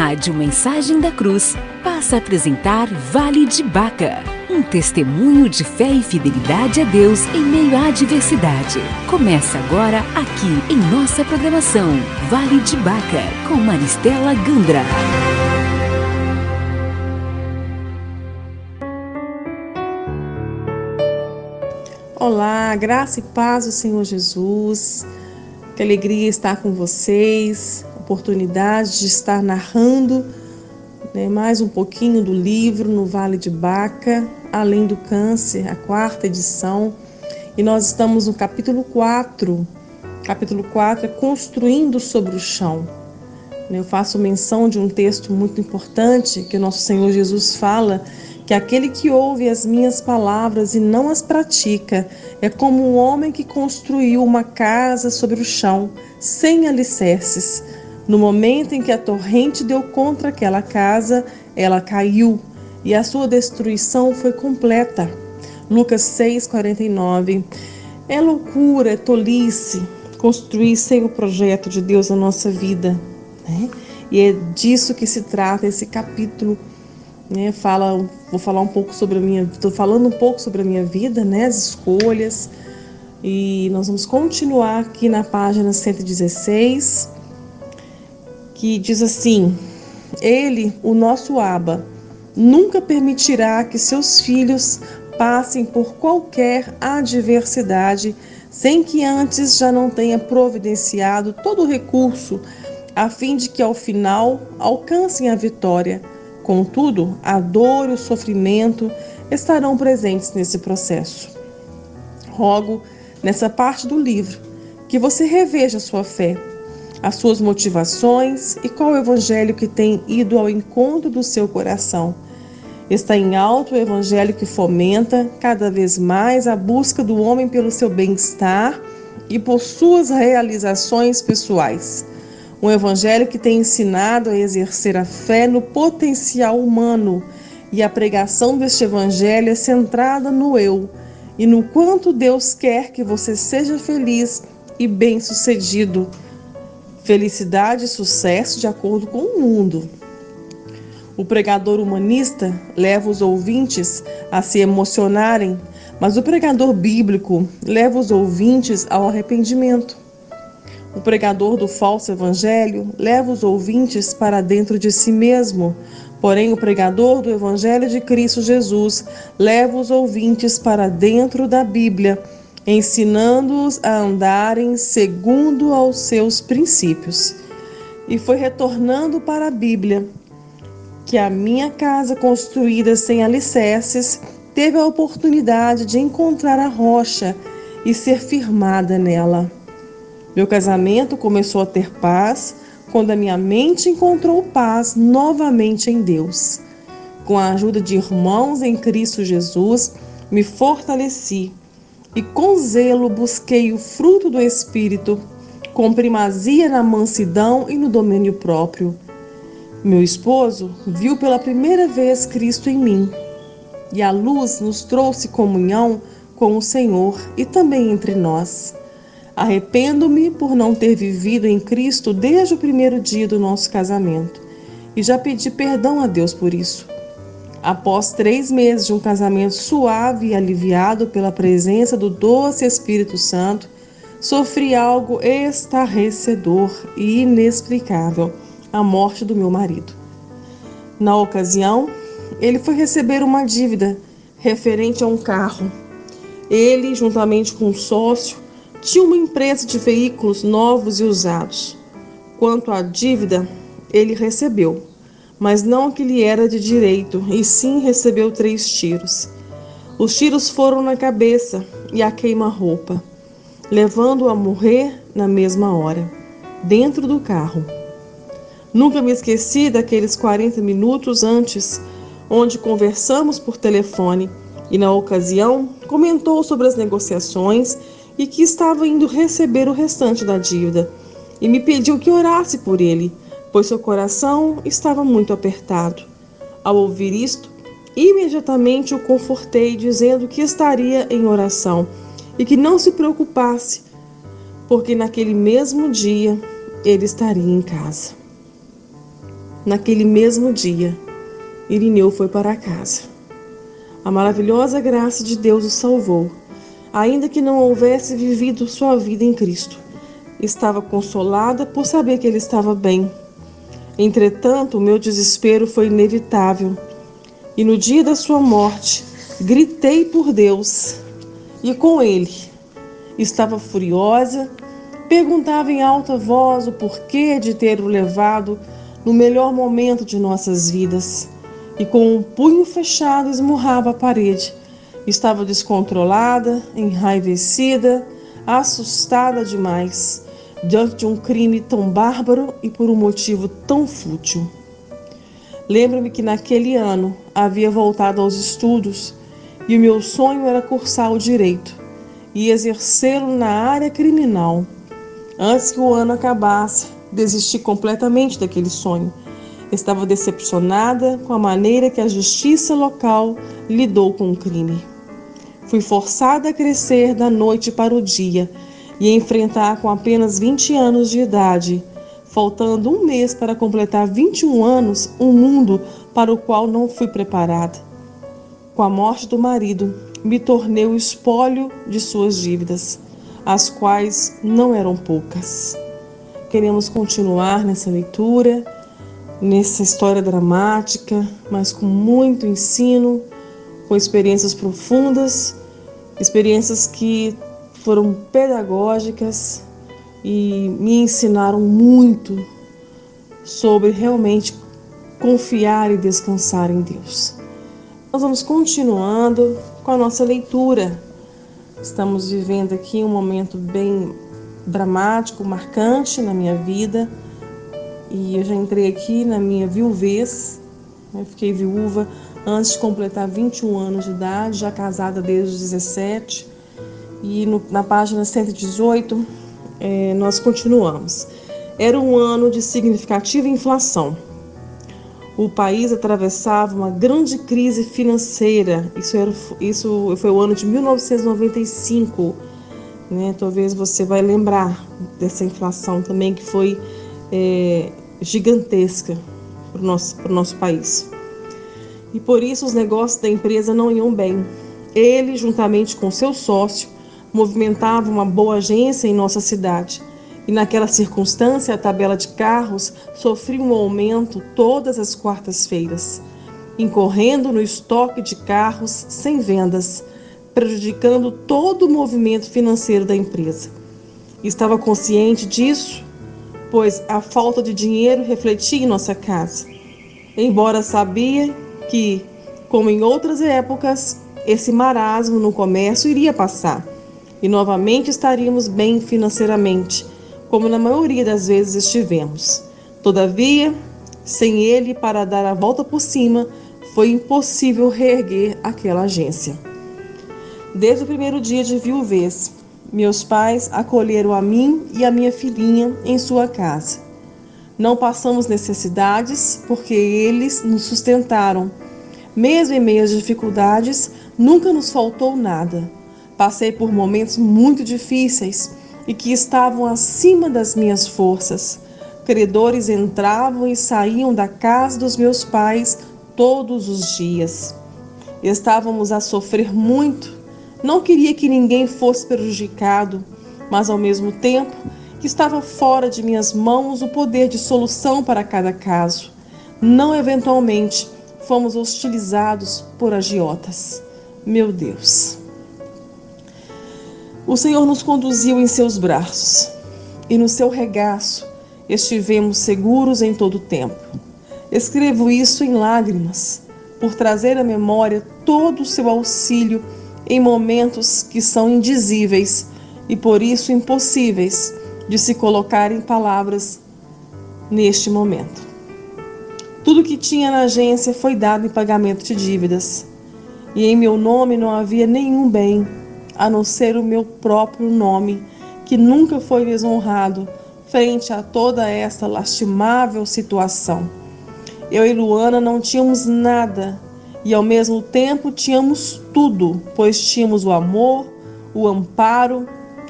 Rádio Mensagem da Cruz passa a apresentar Vale de Baca, um testemunho de fé e fidelidade a Deus em meio à adversidade. Começa agora aqui em nossa programação Vale de Baca, com Maristela Gandra. Olá, graça e paz do Senhor Jesus. Que alegria estar com vocês, oportunidade de estar narrando mais um pouquinho do livro no Vale de Baca, Além do Câncer, a 4ª edição. E nós estamos no capítulo 4. Capítulo 4 é Construindo sobre o Chão. Eu faço menção de um texto muito importante que o nosso Senhor Jesus fala, que aquele que ouve as minhas palavras e não as pratica é como um homem que construiu uma casa sobre o chão, sem alicerces. No momento em que a torrente deu contra aquela casa, ela caiu e a sua destruição foi completa. Lucas 6,49. É loucura, é tolice construir sem o projeto de Deus na nossa vida, né? E é disso que se trata esse capítulo. Vou falar um pouco sobre estou falando um pouco sobre a minha vida, as escolhas, e nós vamos continuar aqui na página 116, que diz assim: Ele, o nosso Abba, nunca permitirá que seus filhos passem por qualquer adversidade sem que antes já não tenha providenciado todo o recurso a fim de que ao final alcancem a vitória. Contudo, a dor e o sofrimento estarão presentes nesse processo. Rogo, nessa parte do livro, que você reveja a sua fé, as suas motivações e qual o evangelho que tem ido ao encontro do seu coração. Está em alto o evangelho que fomenta cada vez mais a busca do homem pelo seu bem-estar e por suas realizações pessoais. Um evangelho que tem ensinado a exercer a fé no potencial humano, e a pregação deste evangelho é centrada no eu e no quanto Deus quer que você seja feliz e bem-sucedido. Felicidade e sucesso de acordo com o mundo. O pregador humanista leva os ouvintes a se emocionarem, mas o pregador bíblico leva os ouvintes ao arrependimento. O pregador do falso evangelho leva os ouvintes para dentro de si mesmo, porém o pregador do evangelho de Cristo Jesus leva os ouvintes para dentro da Bíblia, ensinando-os a andarem segundo aos seus princípios. E foi retornando para a Bíblia que a minha casa construída sem alicerces teve a oportunidade de encontrar a rocha e ser firmada nela. Meu casamento começou a ter paz quando a minha mente encontrou paz novamente em Deus. Com a ajuda de irmãos em Cristo Jesus, me fortaleci e com zelo busquei o fruto do Espírito, com primazia na mansidão e no domínio próprio. Meu esposo viu pela primeira vez Cristo em mim, e a luz nos trouxe comunhão com o Senhor e também entre nós. Arrependo-me por não ter vivido em Cristo desde o primeiro dia do nosso casamento e já pedi perdão a Deus por isso. Após 3 meses de um casamento suave e aliviado pela presença do doce Espírito Santo, sofri algo estarrecedor e inexplicável: a morte do meu marido. Na ocasião, ele foi receber uma dívida referente a um carro. Ele, juntamente com um sócio, tinha uma empresa de veículos novos e usados. Quanto à dívida, ele recebeu, mas não a que lhe era de direito, e sim recebeu 3 tiros. Os tiros foram na cabeça e a queima-roupa, levando-o a morrer na mesma hora, dentro do carro. Nunca me esqueci daqueles 40 minutos antes, onde conversamos por telefone, e na ocasião comentou sobre as negociações e que estava indo receber o restante da dívida, e me pediu que orasse por ele, pois seu coração estava muito apertado. Ao ouvir isto, imediatamente o confortei, dizendo que estaria em oração e que não se preocupasse, porque naquele mesmo dia ele estaria em casa. naquele mesmo dia, Irineu foi para casa. A maravilhosa graça de Deus o salvou, ainda que não houvesse vivido sua vida em Cristo. Estava consolada por saber que ele estava bem. Entretanto, o meu desespero foi inevitável, e no dia da sua morte, gritei por Deus e com ele. Estava furiosa, perguntava em alta voz o porquê de ter o levado no melhor momento de nossas vidas, e com um punho fechado esmurrava a parede. Estava descontrolada, enraivecida, assustada demais, diante de um crime tão bárbaro e por um motivo tão fútil. Lembro-me que naquele ano havia voltado aos estudos e o meu sonho era cursar o direito e exercê-lo na área criminal. Antes que o ano acabasse, desisti completamente daquele sonho. Estava decepcionada com a maneira que a justiça local lidou com o crime. Fui forçada a crescer da noite para o dia e enfrentar com apenas 20 anos de idade, faltando um mês para completar 21 anos, um mundo para o qual não fui preparada. Com a morte do marido, me tornei o espólio de suas dívidas, as quais não eram poucas. Queremos continuar nessa leitura, nessa história dramática, mas com muito ensino, com experiências profundas, experiências que foram pedagógicas e me ensinaram muito sobre realmente confiar e descansar em Deus. Nós vamos continuando com a nossa leitura. Estamos vivendo aqui um momento bem dramático, marcante na minha vida. E eu já entrei aqui na minha viuvez. Eu fiquei viúva antes de completar 21 anos de idade, já casada desde os 17. E na página 118, nós continuamos. Era um ano de significativa inflação. O país atravessava uma grande crise financeira. Isso foi o ano de 1995. Talvez você vai lembrar dessa inflação também, que foi gigantesca para o nosso país. E por isso os negócios da empresa não iam bem. Ele, juntamente com seu sócio, movimentava uma boa agência em nossa cidade. E naquela circunstância, a tabela de carros sofria um aumento todas as quartas-feiras, incorrendo no estoque de carros sem vendas, prejudicando todo o movimento financeiro da empresa. Estava consciente disso, pois a falta de dinheiro refletia em nossa casa. Embora sabia que, como em outras épocas, esse marasmo no comércio iria passar e novamente estaríamos bem financeiramente, como na maioria das vezes estivemos. Todavia, sem ele para dar a volta por cima, foi impossível reerguer aquela agência. Desde o primeiro dia de viuvez, meus pais acolheram a mim e a minha filhinha em sua casa. Não passamos necessidades porque eles nos sustentaram. Mesmo em meio às dificuldades, nunca nos faltou nada. Passei por momentos muito difíceis e que estavam acima das minhas forças. Credores entravam e saíam da casa dos meus pais todos os dias. Estávamos a sofrer muito. Não queria que ninguém fosse prejudicado, mas ao mesmo tempo que estava fora de minhas mãos o poder de solução para cada caso. Não eventualmente fomos hostilizados por agiotas. Meu Deus! O Senhor nos conduziu em seus braços, e no seu regaço estivemos seguros em todo o tempo. Escrevo isso em lágrimas, por trazer à memória todo o seu auxílio em momentos que são indizíveis e por isso impossíveis de se colocar em palavras neste momento. Tudo que tinha na agência foi dado em pagamento de dívidas, e em meu nome não havia nenhum bem, a não ser o meu próprio nome, que nunca foi desonrado frente a toda esta lastimável situação. Eu e Luana não tínhamos nada e ao mesmo tempo tínhamos tudo, pois tínhamos o amor, o amparo,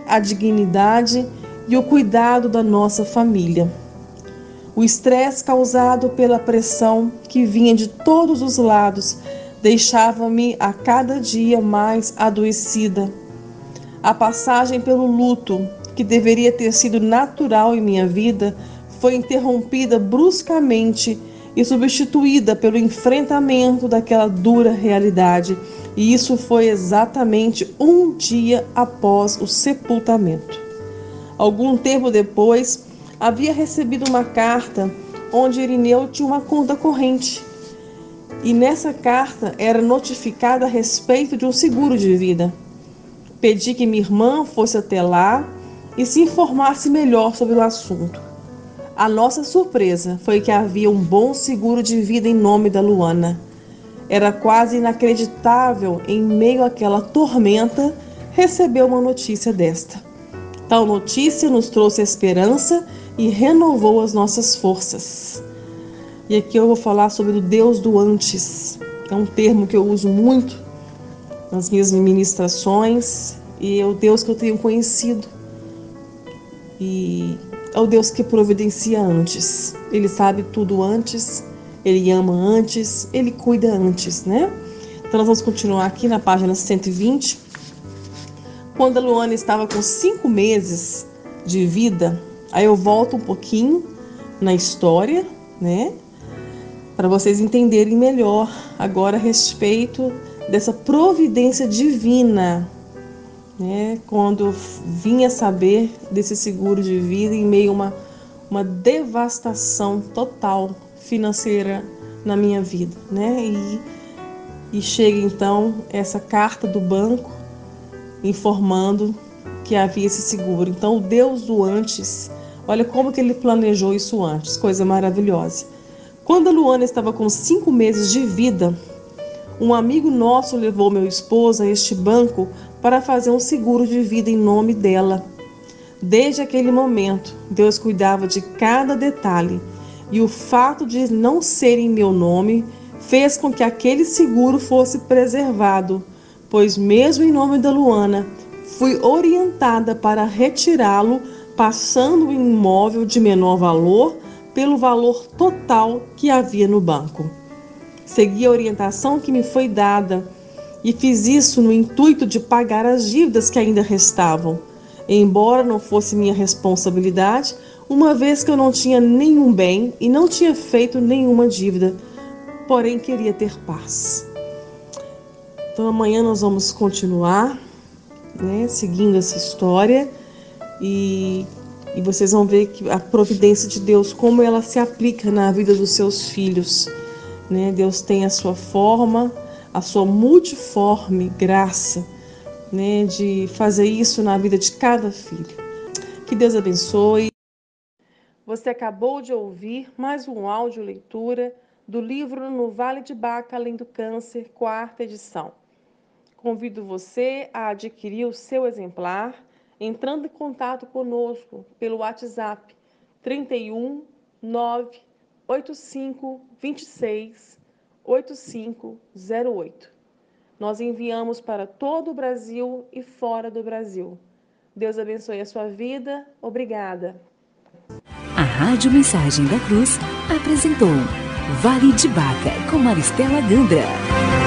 a dignidade e o cuidado da nossa família. O estresse causado pela pressão que vinha de todos os lados deixava-me a cada dia mais adoecida. A passagem pelo luto, que deveria ter sido natural em minha vida, foi interrompida bruscamente e substituída pelo enfrentamento daquela dura realidade. E isso foi exatamente um dia após o sepultamento. Algum tempo depois, havia recebido uma carta onde Irineu tinha uma conta corrente. E nessa carta era notificada a respeito de um seguro de vida. Pedi que minha irmã fosse até lá e se informasse melhor sobre o assunto. A nossa surpresa foi que havia um bom seguro de vida em nome da Luana. Era quase inacreditável, em meio àquela tormenta, receber uma notícia desta. Tal notícia nos trouxe esperança e renovou as nossas forças. E aqui eu vou falar sobre o Deus do antes. É um termo que eu uso muito nas minhas ministrações e é o Deus que eu tenho conhecido. E é o Deus que providencia antes. Ele sabe tudo antes, Ele ama antes, Ele cuida antes, né? Então nós vamos continuar aqui na página 120. Quando a Luana estava com 5 meses de vida, aí eu volto um pouquinho na história, né? Para vocês entenderem melhor agora a respeito dessa providência divina, né? Quando eu vim a saber desse seguro de vida em meio a uma devastação total financeira na minha vida, né? E chega então essa carta do banco informando que havia esse seguro. Então o Deus do antes, olha como que ele planejou isso antes, coisa maravilhosa. Quando a Luana estava com 5 meses de vida, um amigo nosso levou meu esposo a este banco para fazer um seguro de vida em nome dela. Desde aquele momento, Deus cuidava de cada detalhe e o fato de não ser em meu nome fez com que aquele seguro fosse preservado, pois mesmo em nome da Luana, fui orientada para retirá-lo, passando o imóvel de menor valor pelo valor total que havia no banco. Segui a orientação que me foi dada e fiz isso no intuito de pagar as dívidas que ainda restavam, embora não fosse minha responsabilidade, uma vez que eu não tinha nenhum bem e não tinha feito nenhuma dívida, porém queria ter paz. Então amanhã nós vamos continuar, né, seguindo essa história e vocês vão ver que a providência de Deus, como ela se aplica na vida dos seus filhos, né? Deus tem a sua forma, a sua multiforme graça, né, de fazer isso na vida de cada filho. Que Deus abençoe. Você acabou de ouvir mais um áudio leitura do livro No Vale de Baca, Além do Câncer, 4ª edição. Convido você a adquirir o seu exemplar entrando em contato conosco pelo WhatsApp 31 985 26 8508. Nós enviamos para todo o Brasil e fora do Brasil. Deus abençoe a sua vida. Obrigada. A Rádio Mensagem da Cruz apresentou Vale de Baca com Maristela Gandra.